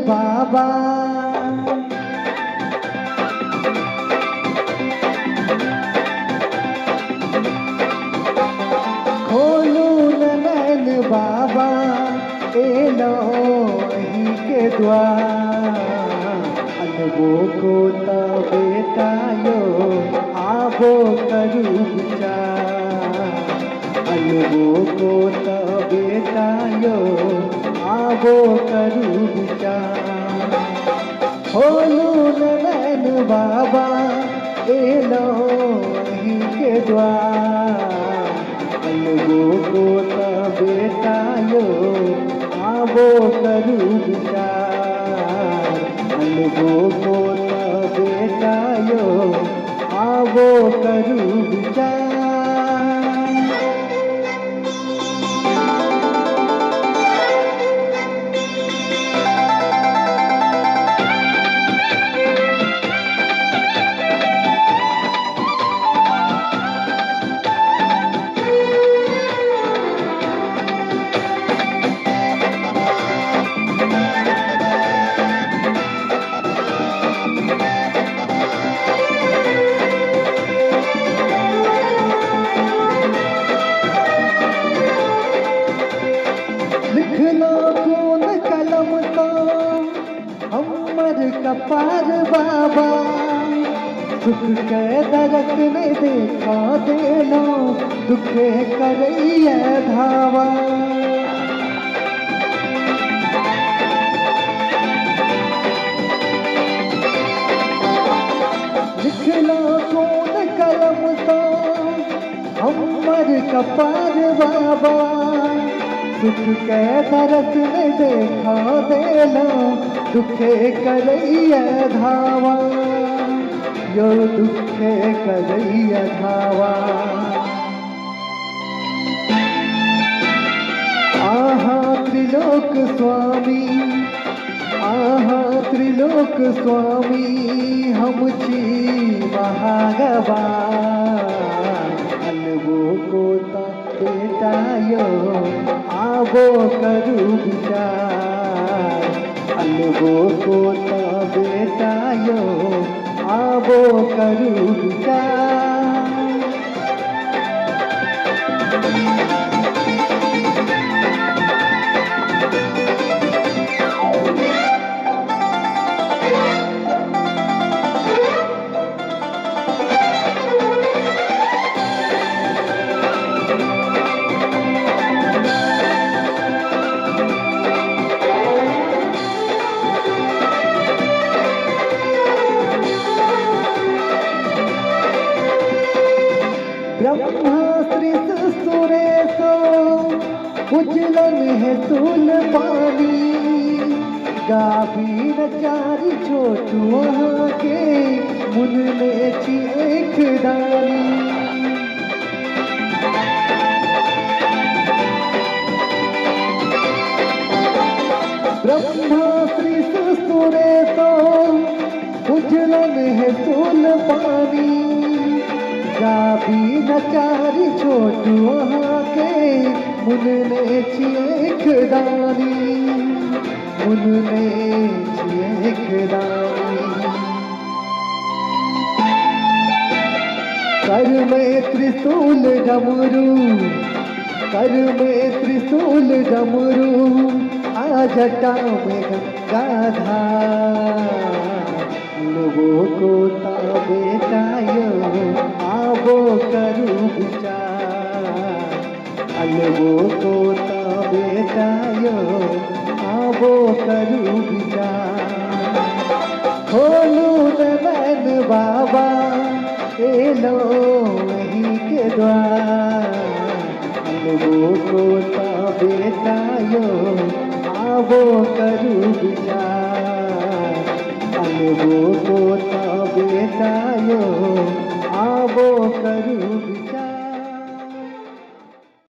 बाबा। खोलू नैन बाबा, एलो अहीं के द्वार। अनबो को त बेटायो, आबो करू विचार। अनबो को त बेटायो, आबो करू विचार। खोलू नैन बाबा, एलो अहीं के द्वार। अनबो को त बेटायो, आबो करू विचार। अनबो को त बेटायो, आबो करू विचार। लिख लो कौन कलम तो हमर कपार बाबा। सुख के दरक ने देखा देलो, दुखे करैया धावा। लिख लो कौन कलम तो हमर कपार बाबा। सुख के दरस ने देखा देला, दुखे करैया धावा। यो दुखे करैया धावा। आहा त्रिलोक स्वामी, आहा त्रिलोक स्वामी, हम छी महागवा। अनबो को त बेटायो, आबो करू विचार। अनबो को त बेटायो, आबो करू विचार। ब्रह्मा त्रिस सुरेशो, उजलन है सूल पानी। गाभीन चारि छोटू वहाँ के, मुन में छी एक दानी। ब्रह्मा त्रिस सुरेशो, उजलन है सूल पानी। गाभी नचारी छोटू वहाँ के, मुन में छिएक दानी। मुन में छिएक दानी। कर में त्रिशूल डमरू, कर में त्रिशूल डमरू, आ जटा में गंगाधार। लोगों को ता बेटायो, आबो करू विचार। अनबो को त बेटायो, आबो करू विचार। खोलू नैन बाबा, एलो अहीं के द्वार। अनबो को त बेटायो, आबो करू विचार। अनबो को त बेटायो, आबो करू विचार।